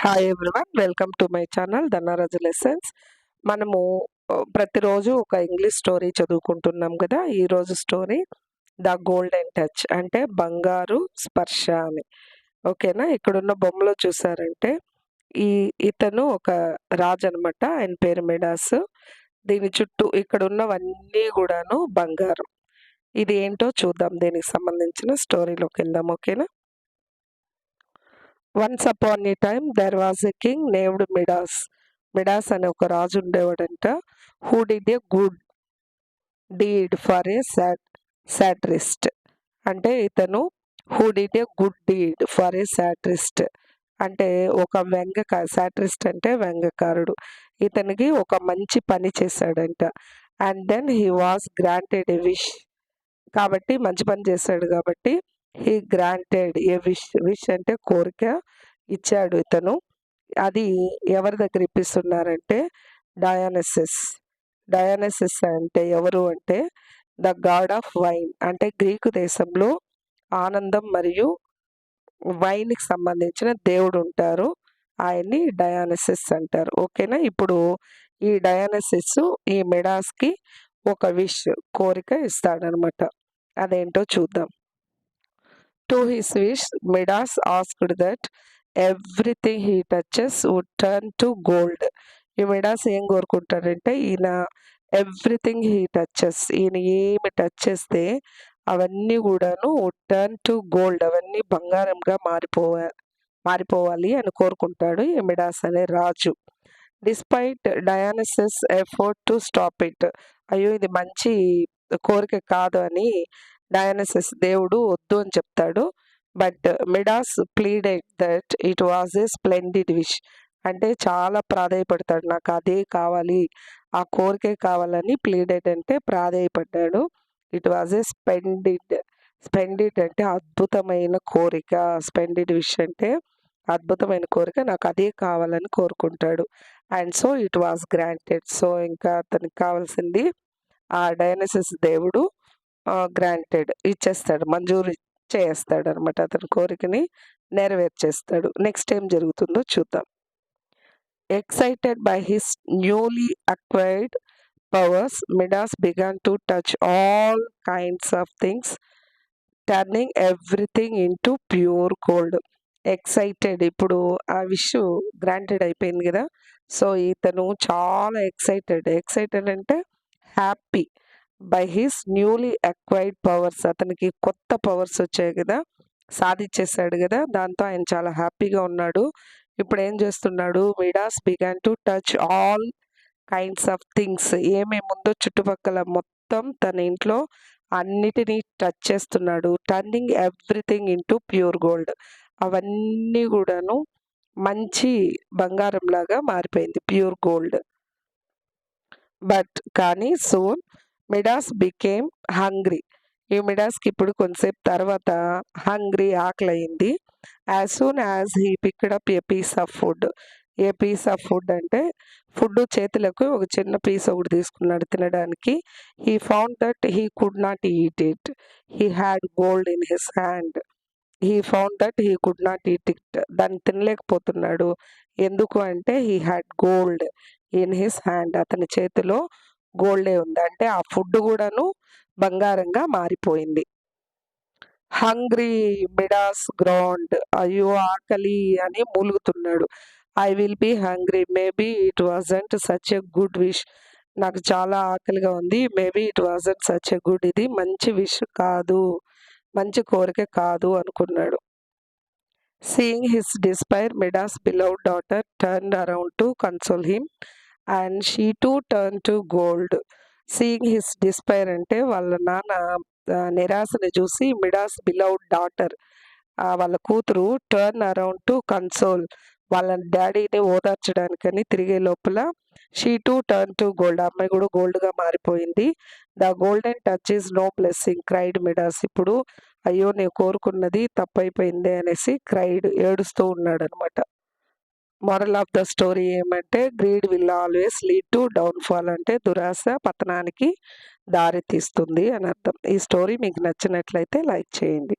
Hi everyone. Welcome to my channel Dhanraj lessons. మనము ప్రతిరోజు ఒక ఇంగ్లీష్ స్టోరీ చదువుకుంటున్నాం కదా. ఈరోజు స్టోరీ ద గోల్డెన్ టచ్, అంటే బంగారు స్పర్శ అని. ఓకేనా. ఇక్కడున్న బొమ్మలో చూసారంటే ఇతను ఒక రాజు అనమాట. ఆయన పేరు మిడాస్. దీని చుట్టూ ఇక్కడ ఉన్నవన్నీ కూడాను బంగారం. ఇది ఏంటో చూద్దాం. దీనికి సంబంధించిన స్టోరీలోకి వెళ్దాం. ఓకేనా. Once upon a time there was a king named Midas. Midas అనే ఒక రాజు ఉండేవాడంట. Who did a good deed for a satirist. అంటే ఇతను who did a good deed for a satirist, అంటే ఒక సాట్రిస్ట్ అంటే వ్యంగ్యకారుడు. ఇతనికి ఒక మంచి పని చేశాడంట. And then he was granted a wish. కాబట్టి మంచి పని చేశాడు కాబట్టి హీ గ్రాంటెడ్ ఏ విష్ అంటే కోరిక ఇచ్చాడు ఇతను. అది ఎవరి దగ్గర ఇప్పిస్తున్నారంటే డయానసిస్. డయానసిస్ అంటే ఎవరు అంటే ద గాడ్ ఆఫ్ వైన్, అంటే గ్రీకు దేశంలో ఆనందం మరియు వైన్కి సంబంధించిన దేవుడు ఉంటారు. ఆయన్ని డయానసిస్ అంటారు. ఓకేనా. ఇప్పుడు ఈ డయానసిస్ ఈ మిడాస్కి ఒక కోరిక ఇస్తాడనమాట. అదేంటో చూద్దాం. To his wish Midas asked that everything he touches would turn to gold. ఈ మిడాస్ ఏం కోరుకుంటాడంటే ఈయన ఎవ్రీథింగ్ హీ టచెస్, ఈయన ఏమి టచ్ చేస్తే అవన్నీ కూడాను వుడ్ టర్న్ టు గోల్డ్, అవన్నీ బంగారంగా మారిపోవాలి అని కోరుకుంటాడు ఈ మిడాస్ అనే రాజు. Despite Dionysus effort to stop it. అయ్యో ఇది మంచి కోరిక కాదు అని డయానసిస్ దేవుడు వద్దు అని చెప్తాడు. But Midas pleaded that it was a splendid wish, అంటే చాలా ప్రాధేయపడతాడు, నాకు అదే కావాలి, ఆ కోరికే కావాలని. ప్లీడెడ్ అంటే ప్రాధేయపడ్డాడు. ఇట్ వాజ్ ఏ స్పెండిడ్ అంటే అద్భుతమైన కోరిక. స్పెండిడ్ విష్ అంటే అద్భుతమైన కోరిక, నాకు అదే కావాలని కోరుకుంటాడు. And so it was granted. So ఇంకా అతనికి కావాల్సింది ఆ డయానసిస్ దేవుడు గ్రాంటెడ్ ఇచ్చేస్తాడు, మంజూరు చేస్తాడు అనమాట. అతని కోరికని నెరవేర్చేస్తాడు. నెక్స్ట్ ఏం జరుగుతుందో చూద్దాం. Excited by his newly acquired powers Midas began to touch all kinds of things, turning everything into pure gold. Excited, ఇప్పుడు ఆ విష్ గ్రాంటెడ్ అయిపోయింది కదా. సో ఇతను చాలా ఎక్సైటెడ్ అంటే happy. By his newly acquired powers, అతనికి కొత్త పవర్స్ వచ్చాయి కదా, సాధించేశాడు కదా, దాంతో ఆయన చాలా హ్యాపీగా ఉన్నాడు. ఇప్పుడు ఏం చేస్తున్నాడు, Midas began to touch all kinds of things. ఏమేమి ఉందో చుట్టుపక్కల మొత్తం తన ఇంట్లో అన్నిటినీ టచ్ చేస్తున్నాడు. Turning everything into pure gold, అవన్నీ కూడాను మంచి బంగారం లాగా మారిపోయింది, ప్యూర్ గోల్డ్. బట్ కానీ సూన్ మిడాస్ బికేమ్ హంగ్రీ. ఈ మిడాస్కి ఇప్పుడు కొంతసేపు తర్వాత హంగ్రీ, ఆకలి అయింది. As soon as he picked up a piece of food. A piece of food అంటే ఫుడ్ చేతులకు ఒక చిన్న పీస్ ఒకటి తీసుకున్నాడు తినడానికి. He found that he could not eat it, he had gold in his hand. He found that he could not eat it, దాన్ని తినలేకపోతున్నాడు. ఎందుకు అంటే he had gold in his hand, అతని చేతిలో గోల్డే ఉంది, అంటే ఆ ఫుడ్ కూడాను బంగారంగా మారిపోయింది. హంగ్రీ మిడాస్ గ్రౌండ్, అయ్యో ఆకలి అని మూలుగుతున్నాడు. I will be hungry, maybe it wasn't such a good wish. నాకు చాలా ఆకలిగా ఉంది, maybe it wasn't such a good, ఇది మంచి విష్ కాదు, మంచి కోరిక కాదు అనుకున్నాడు. Seeing his despair Midas beloved daughter turned around to console him and she to turn to gold. Seeing his despair అంటే వాళ్ళ నాన్న నిరాశని చూసి మిడాస్ బిలవ్డ్ డాటర్, వాళ్ళ కూతురు టర్న్ అరౌండ్ టు కన్సోల్, వాళ్ళ డాడీని ఓదార్చడానికని తిరిగే లోపల she to turn to gold, అమ్మాయి కూడా గోల్డ్గా మారిపోయింది. The golden touch is no blessing cried Midas. ఇప్పుడు అయ్యో నేను కోరుకున్నది తప్పైపోయింది అనేసి ఏడుస్తూ ఉన్నాడు అనమాట. మోరల్ ఆఫ్ ద స్టోరీ ఏమంటే greed will always lead to downfall, అంటే దురాశ పతనానికి దారి తీస్తుంది అని అర్థం. ఈ స్టోరీ మీకు నచ్చినట్లయితే లైక్ చేయండి.